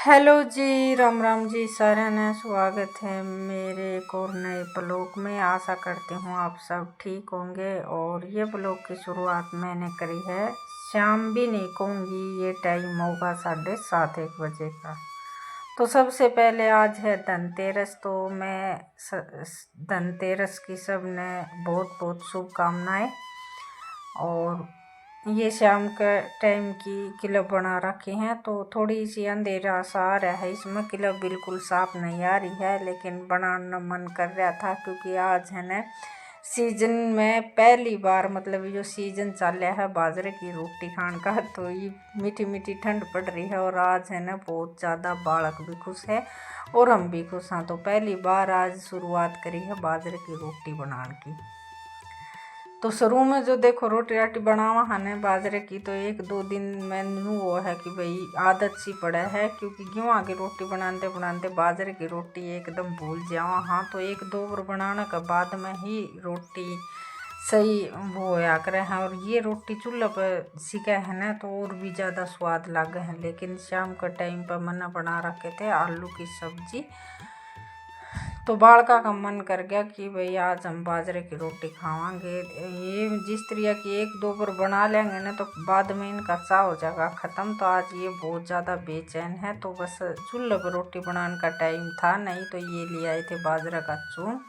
Hello जी, राम राम जी, सारे ने स्वागत है मेरे एक और नए ब्लॉग में। आशा करती हूँ आप सब ठीक होंगे। और ये ब्लॉग की शुरुआत मैंने करी है, शाम भी नहीं कहूँगी, ये टाइम होगा 7:30 बजे का। तो सबसे पहले आज है धनतेरस, तो मैं धनतेरस की सब ने बहुत बहुत शुभकामनाएं। और ये शाम का टाइम की क्लब बना रखे हैं, तो थोड़ी सी अंधेरा सा आ रहा है इसमें, क्लब बिल्कुल साफ नहीं आ रही है, लेकिन बनाना मन कर रहा था क्योंकि आज है ना सीजन में पहली बार, मतलब जो सीजन चल रहा है बाजरे की रोटी खाने का, तो ये मीठी मीठी ठंड पड़ रही है। और आज है ना बहुत ज़्यादा बालक भी खुश है और हम भी खुश हैं, तो पहली बार आज शुरुआत करी है बाजरे की रोटी बनाने की। तो शुरू में जो देखो रोटी राटी बनावा है बाजरे की, तो 1-2 दिन मैंने वो है कि भाई आदत सी पड़ा है, क्योंकि गेहूँ की रोटी बनाते बनाते बाजरे की रोटी एकदम भूल जावा। हाँ, तो 1-2 बार बनाने के बाद में ही रोटी सही वो होया करे हैं। और ये रोटी चूल्हे पर सीखा है ना, तो और भी ज़्यादा स्वाद लगे हैं। लेकिन शाम के टाइम पर मैंने बना रखे थे आलू की सब्जी, तो बालका का मन कर गया कि भाई आज हम बाजरे की रोटी खावांगे। ये जिस तरह की 1-2 बार बना लेंगे ना, तो बाद में इनका चाह हो जाएगा ख़त्म। तो आज ये बहुत ज़्यादा बेचैन है, तो बस चूल्हे पर रोटी बनाने का टाइम था नहीं, तो ये ले आए थे बाजरा का चून।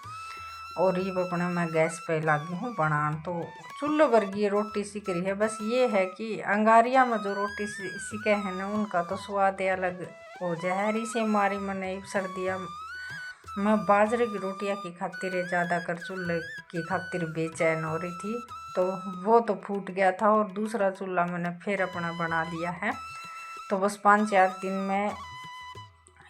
और ये अपने मैं गैस पे लगी हूँ बनान, तो चूल्हे पर की रोटी सीख रही है। बस ये है कि अंगारिया में जो रोटी सीखे हैं ना, उनका तो स्वाद अलग हो जाए। इसे हमारी मैंने सर्दियाँ मैं बाजरे की रोटियाँ की खातिर ज़्यादा कर चूल्हे की खातिर बेचैन हो रही थी, तो वो तो फूट गया था। और दूसरा चूल्हा मैंने फिर अपना बना लिया है, तो बस 5-4 दिन में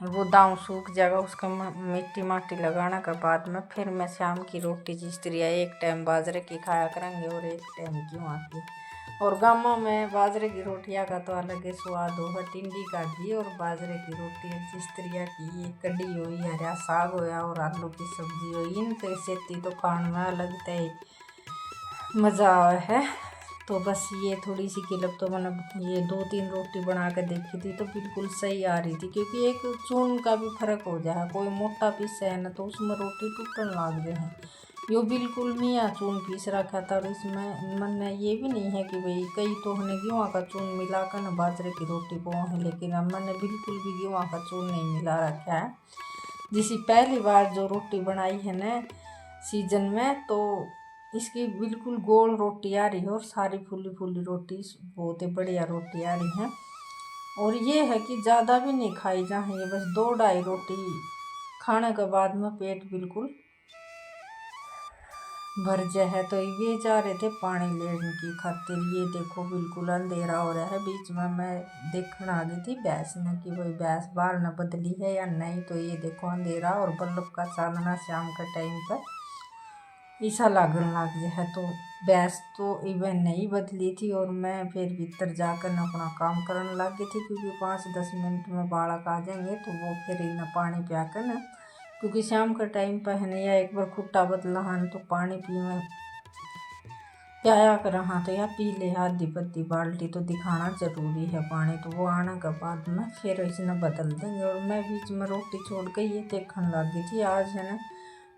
वो दांव सूख जाएगा। उसका मिट्टी माटी लगाने के बाद में फिर मैं शाम की रोटी जिस तरह एक टाइम बाजरे की खाया करेंगे और एक टाइम गेहूँ की। और गाँवों में बाजरे की रोटियाँ का तो अलग ही स्वाद होगा। टिंडी का घी और बाजरे की रोटी जिस तरह की ये कड़ी हुई, हरा साग होया और आलू की सब्जी हुई, इनके सेती तो खाने में अलग ही मज़ा आया है। तो बस ये थोड़ी सी क्लिप तो मैंने ये 2-3 रोटी बना के देखी थी, तो बिल्कुल सही आ रही थी। क्योंकि एक चून का भी फर्क हो जाए, कोई मोटा पीस है ना, तो उसमें रोटी टूटने लग गए हैं। यो बिल्कुल मियाँ चून पीस रखा था। और इसमें मन ये भी नहीं है कि भाई कई तो हमने गेहूँ का चून मिला कर ना बाजरे की रोटी को है, लेकिन अब मैंने बिल्कुल भी गेहूँ का चून नहीं मिला रखा है। जिसे पहली बार जो रोटी बनाई है ना सीजन में, तो इसकी बिल्कुल गोल रोटी आ रही है और सारी फूली फूली रोटी, बहुत ही बढ़िया रोटी आ रही है। और ये है कि ज़्यादा भी नहीं खाई जाए, बस 2-2.5 रोटी खाने के बाद में पेट बिल्कुल भर जाए। तो ये जा रहे थे पानी लेने की खातिर। ये देखो बिल्कुल अंधेरा हो रहा है। बीच में मैं देखने आ गई थी भैंस ने कि भाई भैंस बाल न बदली है या नहीं। तो ये देखो अंधेरा और बल्ब का चांदना शाम के टाइम पर ऐसा लगने लग गया है। तो भैंस तो इवन नहीं बदली थी, और मैं फिर भीतर जाकर अपना काम करने लग गई थी, क्योंकि 5-10 मिनट में बालक आ जाएंगे, तो वो फिर इन्हें पानी पिया कर ना, क्योंकि शाम का टाइम पर है ना, या एक बार खुट्टा बदला है तो पानी पीने पियाया कर। हाँ, तो या पी ले आधी पत्ती बाल्टी, तो दिखाना ज़रूरी है पानी। तो वो आने के बाद में फिर इसने बदल देंगे। और मैं बीच में रोटी छोड़ के ये देखने लग गई थी। आज है ना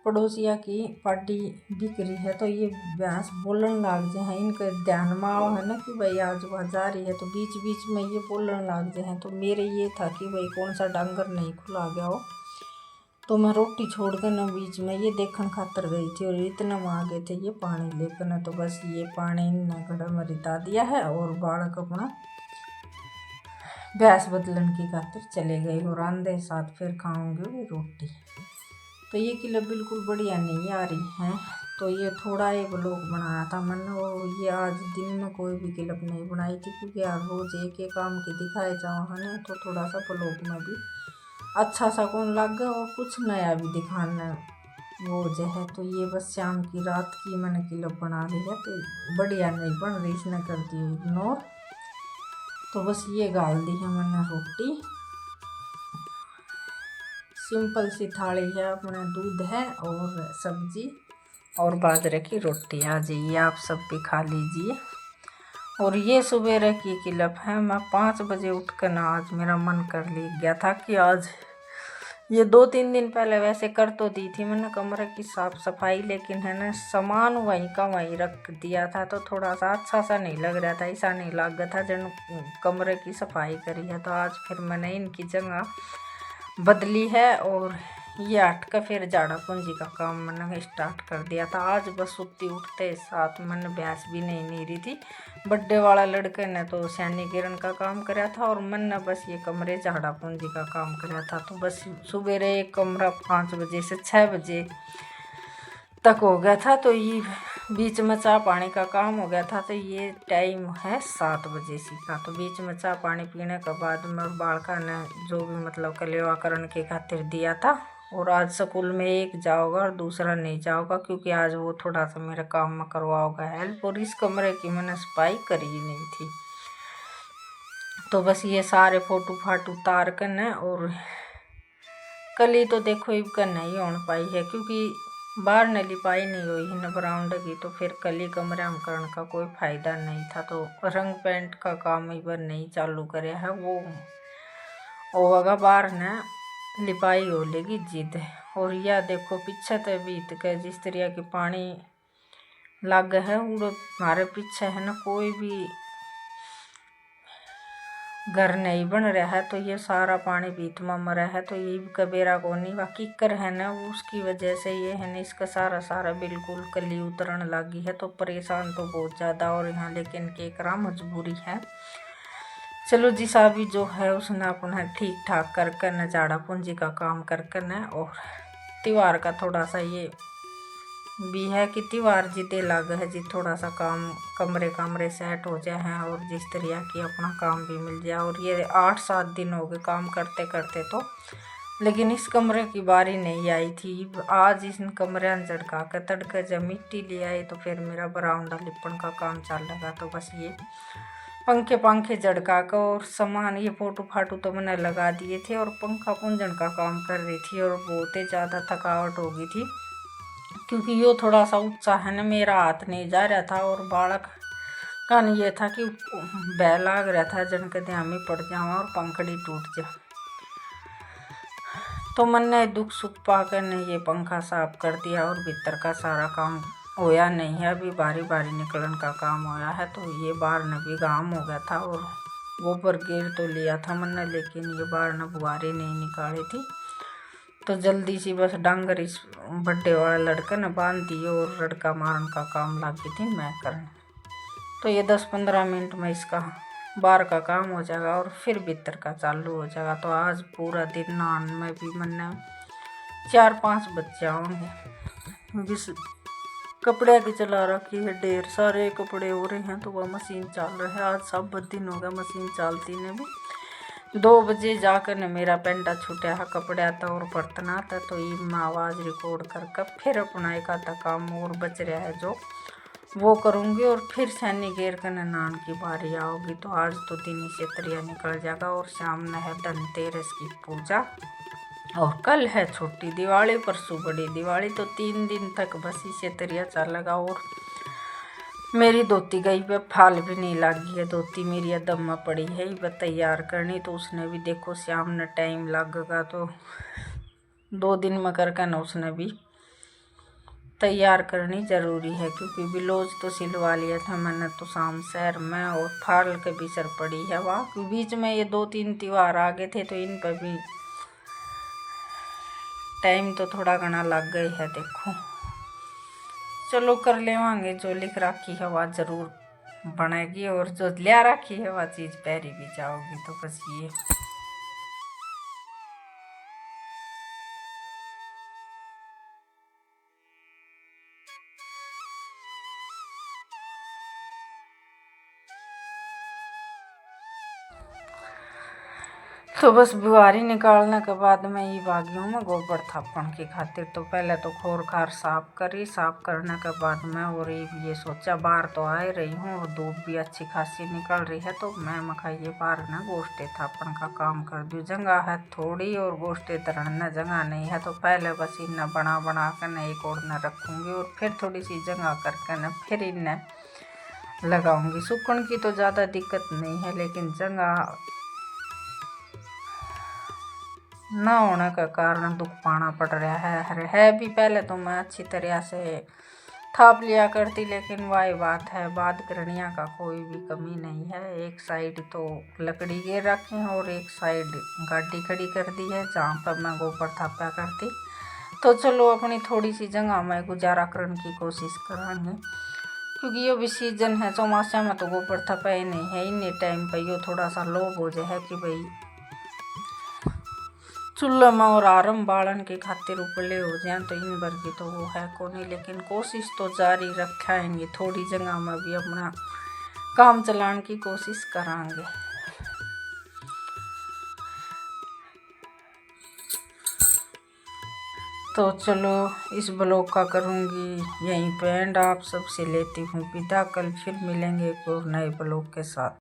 पड़ोसिया की पार्टी बिक रही है, तो ये भैंस बोलने लग जाए हैं, इनके ध्यान में आओ है ना कि भाई आज वहाँ जा रही है, तो बीच बीच में ये बोलने लग जाए हैं। तो मेरे ये था कि भाई कौन सा डांगर नहीं खुला गया हो। तो मैं रोटी छोड़ कर ना बीच में ये देखने खातर गई थी, और इतना में आ गए थे ये पानी लेकर ना। तो बस ये पानी ने घड़ा में रिता दिया है, और बालक अपना भैंस बदलन की खातिर चले गए। और आंधे साथ फिर खाऊंगे वो रोटी। तो ये क्लिप बिल्कुल बढ़िया नहीं आ रही है, तो ये थोड़ा एक ब्लॉग बनाया था मैंने। और ये आज दिन में कोई भी क्लिप नहीं बनाई थी, क्योंकि यार रोज एक एक काम की दिखाए जाओ है ना, तो थोड़ा सा ब्लॉग में भी अच्छा सा कौन लग गया और कुछ नया भी दिखाना वो जो है। तो ये बस शाम की रात की मैंने क्लिप बना ली है, तो बढ़िया नहीं बन रही, इसने कर दी इग्नोर। तो बस ये गाल दी है मैंने रोटी, सिंपल सी थाली है, अपना दूध है और सब्जी और बाजरे की रोटी। आ जाइए आप सब भी खा लीजिए। और ये सवेरे की किलप है। मैं 5 बजे उठ कर ना आज मेरा मन कर ली गया था कि आज ये 2-3 दिन पहले वैसे कर तो दी थी मैंने कमरे की साफ सफाई, लेकिन है ना सामान वहीं का वहीं रख दिया था तो थोड़ा सा अच्छा सा नहीं लग रहा था। ऐसा नहीं लग रहा था जन कमरे की सफाई करी है। तो आज फिर मैंने इनकी जगह बदली है और ये हट कर फिर झाड़ा पूंजी का काम मैंने स्टार्ट कर दिया था। आज बस सुत्ती उठते साथ मैंने भैंस भी नहीं रही थी। बर्थडे वाला लड़के ने तो सैनी गिरन का काम कराया था और मैंने बस ये कमरे झाड़ा पूंजी का काम कराया था। तो बस सुबेरे एक कमरा 5 बजे से 6 बजे तक हो गया था। तो ये बीच में चाय पानी का काम हो गया था। तो ये टाइम है 7 बजे सी का। तो बीच में चाय पानी पीने के बाद में बालका ने जो भी मतलब कलेवाकरण के खातिर दिया था। और आज स्कूल में एक जाओगा और दूसरा नहीं जाओगा क्योंकि आज वो थोड़ा सा मेरे काम में करवाओगा हेल्प। और इस कमरे की मैंने सफाई करी ही नहीं थी। तो बस ये सारे फोटो फाटू उतार कर न और कली तो देखो इब कर नहीं होने पाई है क्योंकि बाहर न लिपाई नहीं हुई है न बरामदा की। तो फिर कली कमरे में करने का कोई फायदा नहीं था। तो रंग पेंट का काम इबर नहीं चालू करे है वो होगा बाहर न लिपाई हो लेगी जिद। और यह देखो पीछे तो बीत के जिस तरह की पानी लग है उड़ हमारे पीछे है ना कोई भी घर नहीं बन रहा है। तो ये सारा पानी बीत में मरा है। तो ये कबेरा को नहीं बाकी कर है ना उसकी वजह से ये है ना इसका सारा बिल्कुल कली उतरन लगी है। तो परेशान तो बहुत ज़्यादा और यहाँ लेकिन के करा मजबूरी है। चलो जी साहब जो है उसने अपना ठीक ठाक कर न झाड़ा पूंजी का काम कर न और त्योहार का थोड़ा सा ये भी है कि त्योहार जिते लग है जी थोड़ा सा काम कमरे सेट हो जाए हैं और जिस तरह की अपना काम भी मिल जाए। और ये 8-7 दिन हो गए काम करते करते तो, लेकिन इस कमरे की बारी नहीं आई थी। आज इन कमरे झड़का कर तड़के जब मिट्टी ले आई तो फिर मेरा बरामदा लिपन का काम चल लगा। तो बस ये पंखे झड़का कर और सामान ये फोटो फाटू तो मैंने लगा दिए थे और पंखा पूंजन का काम कर रही थी। और बहुत ही ज़्यादा थकावट हो गई थी क्योंकि यो थोड़ा सा ऊंचा है ना मेरा हाथ नहीं जा रहा था। और बालक का ये था कि बह लाग रहा था जन के ध्यान में पड़ जाऊँ और पंखड़ी टूट जा। तो मैंने दुख सुख पाकर ने ये पंखा साफ कर दिया और भीतर का सारा काम होया नहीं है। अभी बारी बारी निकलन का काम होया है। तो ये बाहर न भी घाम हो गया था और गोबर गिर तो लिया था मैंने, लेकिन ये बाहर न बुआरी नहीं निकाली थी। तो जल्दी सी बस डांगर इस बर्थडे वाला लड़का न बांध दी और लड़का मारन का काम लगी थी मैं करने। तो ये 10-15 मिनट में इसका बाहर का काम हो जाएगा और फिर भीतर का चालू हो जाएगा। तो आज पूरा दिन नहान में भी मैंने 4-5 बज जाओगे। जिस कपड़े की चला रखी है ढेर सारे कपड़े हो रहे हैं तो वह मशीन चल रहा है। आज सब दिन हो गया मशीन चलती ने भी। 2 बजे जाकर न मेरा पेंटा छूटा है कपड़े आता और बर्तन आता। तो ये मैं आवाज़ रिकॉर्ड कर फिर अपना एक आधा काम और बच रहा है जो वो करूँगी और फिर सैनी घेर कर नान की बारी आओगी। तो आज तो दिन इसे तरिया निकल जाएगा और शाम न है धनतेरस की पूजा और कल है छोटी दिवाली परसों बड़ी दिवाली। तो 3 दिन तक बस इसे तरिया चलेगा। और मेरी धोती गई पे फाल भी नहीं लगी है। धोती मेरी दम में पड़ी है ये तैयार करनी। तो उसने भी देखो शाम ने टाइम लगेगा तो 2 दिन में करके न उसने भी तैयार करनी ज़रूरी है क्योंकि ब्लाउज तो सिलवा लिया था मैंने तो शाम शहर में। और फाल के भी सर पड़ी है वहाँ बीच में ये 2-3 त्यौहार आ गए थे तो इन पर भी टाइम तो थोड़ा घना लग गई है। देखो चलो कर लेवांगे जो लिख रखी है वह ज़रूर बनेगी और जो लिया रखी है वह चीज़ पहरी भी जाओगी। तो बस ये तो बस बुआरी निकालने के बाद मैं ये भागी हूँ मैं गोबर थापन की खातिर। तो पहले तो खोर खार साफ करने के बाद मैं और ये सोचा बाहर तो आ रही हूँ और धूप भी अच्छी खासी निकल रही है। तो मैं मखाइए बाहर ना गोश्ते थापन का काम कर दूँ। जगह है थोड़ी और गोश्ते तरहना जगह नहीं है। तो पहले बस इन्हें बना कर न एक और न रखूँगी और फिर थोड़ी सी जगह करके न फिर इन्हें लगाऊंगी। सूखने की तो ज़्यादा दिक्कत नहीं है, लेकिन जगह ना होने का कारण दुख पाना पड़ रहा है भी। पहले तो मैं अच्छी तरह से थाप लिया करती, लेकिन वही बात है, बाद करणिया का कोई भी कमी नहीं है। एक साइड तो लकड़ी गिर रखी है और एक साइड गाड़ी खड़ी कर दी है जहाँ पर मैं गोबर थापा करती। तो चलो अपनी थोड़ी सी जगह में गुजारा करने की कोशिश करेंगे, क्योंकि ये भी सीजन है चौमासा में तो गोबर थपा ही नहीं है। इन टाइम पर यो थोड़ा सा लोभ हो जाए कि भाई चूल्हे में और आरम बालन के खातिर उपले हो जाए, तो इन भर की तो वो है को नहीं, लेकिन कोशिश तो जारी रखेंगे। थोड़ी जगह में भी अपना काम चलाने की कोशिश करांगे। तो चलो इस ब्लॉग का करूँगी यहीं पे एंड। आप सबसे लेती हूँ विदा। कल फिर मिलेंगे एक और नए ब्लॉग के साथ।